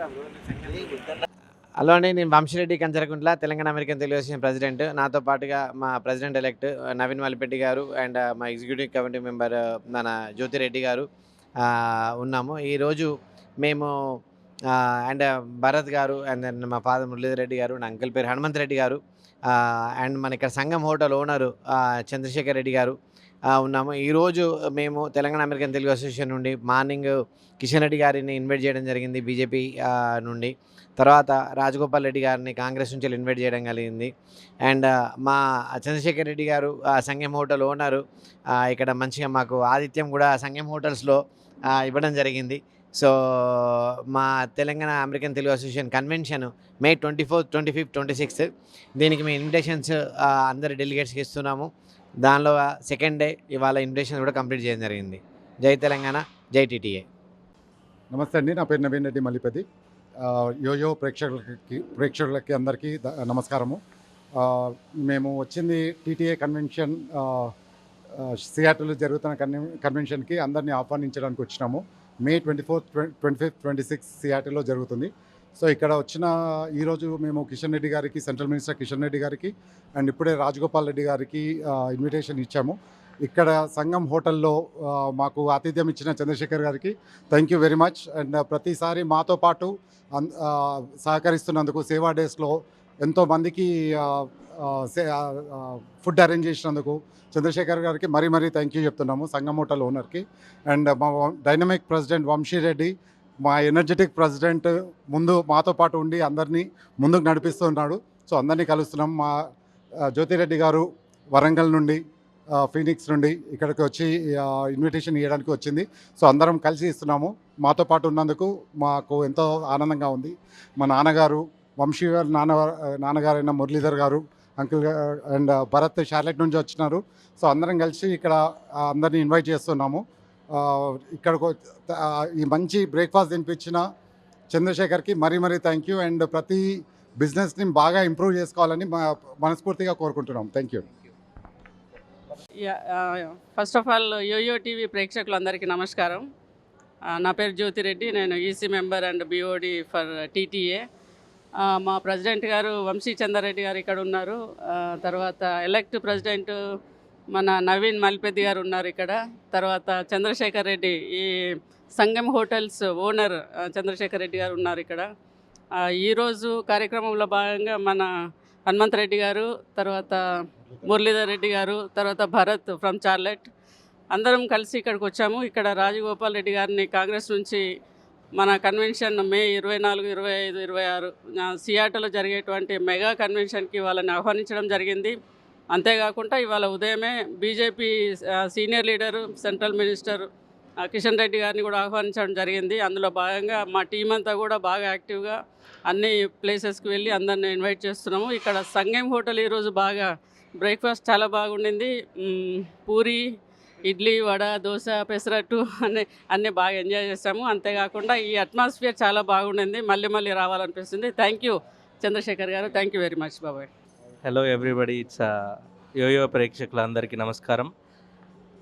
Hello అండి, నేను Vamsi Reddy Kancharakuntla, Telangana American Telugu association president. నాతో పాటుగా మా ప్రెసిడెంట్ ఎలెక్ట్ నవీన్ మల్లిపెట్టి గారు అండ్ మా ఎగ్జిక్యూటివ్ కమిటీ మెంబర్ మన జ్యోతిరెడ్డి గారు ఉన్నాము. ఈరోజు మేము అండ్ భరత్ గారు అండ్ దెన్ మా ఫాదర్ మురళీధర్ రెడ్డి గారు, నా అంకుల్ పేరు హనుమంత్ రెడ్డి గారు అండ్ మన ఇక్కడ సంగం హోటల్ ఓనరు చంద్రశేఖర్ రెడ్డి గారు ఉన్నాము. ఈరోజు మేము తెలంగాణ అమెరికన్ తెలుగు అసోసియేషన్ నుండి మార్నింగ్ కిషన్ రెడ్డి గారిని ఇన్వైట్ చేయడం జరిగింది బీజేపీ నుండి. తర్వాత రాజగోపాల్ రెడ్డి గారిని కాంగ్రెస్ నుంచి ఇన్వైట్ చేయడం కలిగింది. అండ్ మా చంద్రశేఖర్ రెడ్డి గారు సంగం హోటల్ ఓనరు ఇక్కడ మంచిగా మాకు ఆతిథ్యం కూడా సంగం హోటల్స్లో ఇవ్వడం జరిగింది. సో మా Telangana American Telugu association convention May 24, 25, 26 దీనికి మేము ఇన్విటేషన్స్ అందరి డెలిగేట్స్కి ఇస్తున్నాము. దానిలో సెకండ్ డే ఇవాళ ఇన్విటేషన్ కూడా కంప్లీట్ చేయడం జరిగింది. జై తెలంగాణ, జై టీటీఏ. నమస్తే అండి, నా పేరు నవీన్ రెడ్డి మల్లిపతి. యోయో ప్రేక్షకులకి అందరికీ నమస్కారము. మేము వచ్చింది టీటీఏ కన్వెన్షన్, సియాటిల్ జరుగుతున్న కన్వెన్షన్కి అందరినీ ఆహ్వానించడానికి వచ్చినాము. May 24, 25, 26 సియాటిల్లో జరుగుతుంది. సో ఇక్కడ వచ్చిన ఈరోజు మేము కిషన్ రెడ్డి గారికి, సెంట్రల్ మినిస్టర్ కిషన్ రెడ్డి గారికి అండ్ ఇప్పుడే రాజగోపాల్ రెడ్డి గారికి ఇన్విటేషన్ ఇచ్చాము. ఇక్కడ సంగం హోటల్లో మాకు ఆతిథ్యం ఇచ్చిన చంద్రశేఖర్ గారికి thank you very much. And ప్రతిసారి మాతో పాటు సహకరిస్తున్నందుకు, సేవా డేస్లో ఎంతోమందికి ఫుడ్ అరేంజ్ చేసినందుకు చంద్రశేఖర్ గారికి మరీ థ్యాంక్ యూ చెప్తున్నాము, సంగం హోటల్ ఓనర్కి. అండ్ మా డైనమిక్ ప్రెసిడెంట్ వంశీరెడ్డి, మా ఎనర్జెటిక్ ప్రెసిడెంట్ ముందు మాతో పాటు ఉండి అందరినీ ముందుకు నడిపిస్తున్నాడు. సో అందరినీ కలుస్తున్నాం. మా జ్యోతిరెడ్డి గారు వరంగల్ నుండి, ఫీనిక్స్ నుండి ఇక్కడికి వచ్చి ఇన్విటేషన్ ఇవ్వడానికి వచ్చింది. సో అందరం కలిసి ఇస్తున్నాము. మాతో పాటు ఉన్నందుకు మాకు ఎంతో ఆనందంగా ఉంది. మా నాన్నగారు, వంశీ గారు నాన్నగారైన మురళీధర్ గారు, అంకుల్ అండ్ భరత్ షార్లెట్ నుంచి వచ్చినారు. సో అందరం కలిసి ఇక్కడ అందరినీ ఇన్వైట్ చేస్తున్నాము. ఇక్కడికి ఈ మంచి బ్రేక్ఫాస్ట్ తినిపించిన చంద్రశేఖర్కి మరీ థ్యాంక్ యూ. అండ్ ప్రతి బిజినెస్ని బాగా ఇంప్రూవ్ చేసుకోవాలని మనస్ఫూర్తిగా కోరుకుంటున్నాం. Thank you. First of all YoYo TV ప్రేక్షకులందరికీ నమస్కారం. నా పేరు జ్యోతిరెడ్డి, నేను EC member and BOD for TTA. మా ప్రెసిడెంట్ గారు వంశీ చంద్రరెడ్డి గారు ఇక్కడ ఉన్నారు. తర్వాత ఎలెక్ట్ ప్రెసిడెంట్ మన నవీన్ మల్లిపెద్ది గారు ఉన్నారు ఇక్కడ. తర్వాత చంద్రశేఖర్ రెడ్డి, ఈ సంగం హోటల్స్ ఓనర్ చంద్రశేఖర్ రెడ్డి గారు ఉన్నారు ఇక్కడ. ఈరోజు కార్యక్రమంలో భాగంగా మన హనుమంత్ రెడ్డి గారు, తర్వాత మురళీధర్ రెడ్డి గారు, తర్వాత భరత్ ఫ్రమ్ చార్లెట్ అందరం కలిసి ఇక్కడికి వచ్చాము. ఇక్కడ రాజగోపాల్ రెడ్డి గారిని కాంగ్రెస్ నుంచి మన కన్వెన్షన్ May 24, 25, 26 సియాటలో జరిగేటువంటి మెగా కన్వెన్షన్కి వాళ్ళని ఆహ్వానించడం జరిగింది. అంతేకాకుండా ఇవాళ ఉదయమే BJP senior leader, central minister Kishan Reddy గారిని కూడా ఆహ్వానించడం జరిగింది. అందులో భాగంగా మా టీం అంతా కూడా బాగా యాక్టివ్గా అన్ని ప్లేసెస్కి వెళ్ళి అందరిని ఇన్వైట్ చేస్తున్నాము. ఇక్కడ సంగం హోటల్ ఈరోజు బాగా బ్రేక్ఫాస్ట్ చాలా బాగుండింది. పూరి, ఇడ్లీ, వడ, దోశ, పెసరట్టు అన్నీ బాగా ఎంజాయ్ చేస్తాము. అంతేకాకుండా ఈ అట్మాస్ఫియర్ చాలా బాగుండింది, మళ్ళీ రావాలనిపిస్తుంది. థ్యాంక్ యూ చంద్రశేఖర్ గారు, థ్యాంక్ యూ వెరీ మచ్ బాబాయ్. హలో ఎవ్రీబడి, ఇట్స్ యోయో ప్రేక్షకులందరికీ నమస్కారం.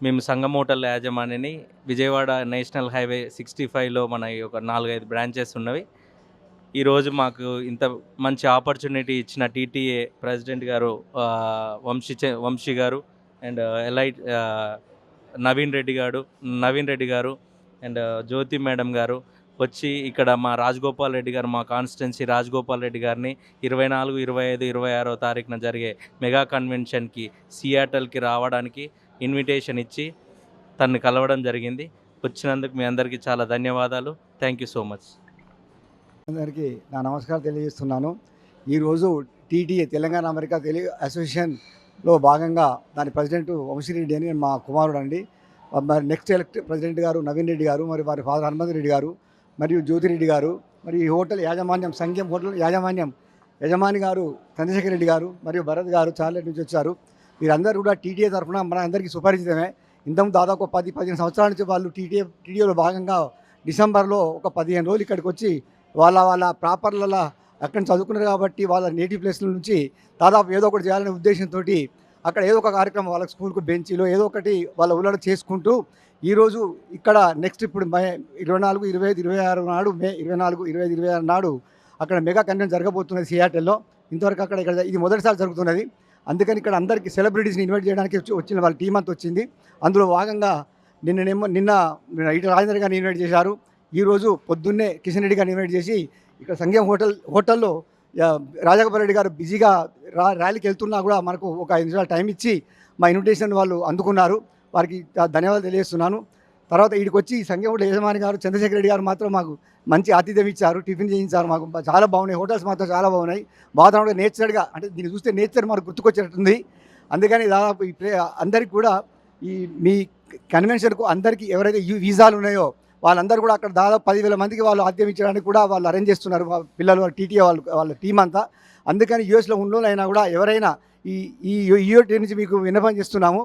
మేము సంగం హోటల్ యాజమాన్యని. విజయవాడ నేషనల్ హైవే 65లో మన ఒక 4-5 బ్రాంచెస్ ఉన్నవి. ఈరోజు మాకు ఇంత మంచి ఆపర్చునిటీ ఇచ్చిన టీటీఏ ప్రెసిడెంట్ గారు వంశీ గారు అండ్ ఎలైట్ నవీన్ రెడ్డి గారు అండ్ జ్యోతి మేడం గారు వచ్చి ఇక్కడ మా రాజగోపాల్ రెడ్డి గారు, మా కాన్స్టిట్యున్సీ రాజగోపాల్ రెడ్డి గారిని 24, 25, 26వ తారీఖున జరిగే మెగా కన్వెన్షన్కి సియాటల్కి రావడానికి ఇన్విటేషన్ ఇచ్చి తనని కలవడం జరిగింది. వచ్చినందుకు మీ అందరికీ చాలా ధన్యవాదాలు. Thank you so much. అందరికీ నా నమస్కారం తెలియజేస్తున్నాను. ఈరోజు టీటీఏ తెలంగాణ అమెరికా తెలుగు అసోసియేషన్లో భాగంగా దాని ప్రెసిడెంట్ వంశీరెడ్డి అని మా కుమారుడు అండి. మరి నెక్స్ట్ ఎలక్ట్ ప్రెసిడెంట్ గారు నవీన్ రెడ్డి గారు, మరి వారి ఫాదర్ హనుమంత్ రెడ్డి గారు, మరియు జ్యోతిరెడ్డి గారు, మరి ఈ హోటల్ యాజమాన్యం సంగం హోటల్ యజమాని గారు చంద్రశేఖర్ రెడ్డి గారు, మరియు భరత్ గారు చార్లెట్ నుంచి వచ్చారు. వీరందరూ కూడా టీటీఏ తరఫున మన అందరికీ సుపరిచితమే. ఇంతకు దాదాపు 10-15 సంవత్సరాల నుంచి వాళ్ళు టీటీఏలో భాగంగా డిసెంబర్లో ఒక 15 రోజులు ఇక్కడికి వచ్చి వాళ్ళ ప్రాపర్లలో అక్కడ చదువుకున్నారు కాబట్టి వాళ్ళ నేటివ్ ప్లేస్ల నుంచి దాదాపు ఏదో ఒకటి చేయాలనే ఉద్దేశంతో అక్కడ ఏదో ఒక కార్యక్రమం వాళ్ళకి స్కూల్కు బెంచీలో ఏదో ఒకటి వాళ్ళ ఊళ్ళో చేసుకుంటూ ఈరోజు ఇక్కడ నెక్స్ట్ ఇప్పుడు మే 24, 25, 26 నాడు మే 24, 25, 26 నాడు అక్కడ మెగా కన్వెన్షన్ జరగబోతున్నది సియాటెల్లో. ఇంతవరకు ఇక్కడ ఇది మొదటిసారి జరుగుతున్నది. అందుకని ఇక్కడ అందరికీ సెలబ్రిటీస్ని ఇన్వైట్ చేయడానికి వచ్చిన వాళ్ళ టీం అంతా వచ్చింది. అందులో భాగంగా నిన్న ఇటు రాజేంద్ర గారిని ఇన్వైట్ చేశారు. ఈరోజు పొద్దున్నే కిషన్ రెడ్డి గారిని ఇన్వైట్ చేసి ఇక్కడ సంఘం హోటల్లో రాజగోపాల్ రెడ్డి గారు బిజీగా ర్యాలీకి వెళ్తున్నా కూడా మనకు ఒక 5 నిమిషాలు టైం ఇచ్చి మా ఇన్విటేషన్ వాళ్ళు అందుకున్నారు. వారికి ధన్యవాదాలు తెలియజేస్తున్నాను. తర్వాత వీడికి వచ్చి సంఘం హోటల్ యజమాని గారు చంద్రశేఖర్ రెడ్డి గారు మాత్రం మాకు మంచి ఆతిథ్యం ఇచ్చారు, టిఫిన్ చేయించారు. మాకు చాలా బాగున్నాయి, హోటల్స్ మాత్రం చాలా బాగున్నాయి. వాతావరణం నేచర్గా అంటే దీన్ని చూస్తే నేచర్ మనకు గుర్తుకొచ్చేటట్టుంది. అందుకని దాదాపు అందరికీ కూడా ఈ మీ కన్వెన్షన్కు అందరికీ ఎవరైతే వీసాలు ఉన్నాయో వాళ్ళందరూ కూడా అక్కడ దాదాపు 10,000 మందికి వాళ్ళు ఆతిథ్యం ఇచ్చడానికి కూడా వాళ్ళు అరేంజ్ చేస్తున్నారు, పిల్లలు టీటీఏ వాళ్ళ టీం అంతా. అందుకని యూఎస్లో ఉన్నోళ్ళైనా కూడా ఎవరైనా ఈ యూటీ నుంచి మీకు విన్నపం చేస్తున్నాము,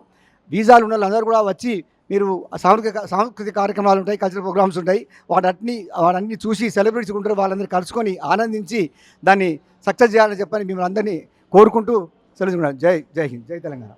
వీసాలు ఉన్న వాళ్ళందరూ కూడా వచ్చి మీరు సాంస్కృతిక కార్యక్రమాలు ఉంటాయి, కల్చరల్ ప్రోగ్రామ్స్ ఉంటాయి, వాటన్ని చూసి సెలబ్రిటీస్ ఉంటారు, వాళ్ళందరూ కలుసుకొని ఆనందించి దాన్ని సక్సెస్ చేయాలని చెప్పని మిమ్మల్ని అందరినీ కోరుకుంటూ సెలవు. జై హింద్, జై తెలంగాణ.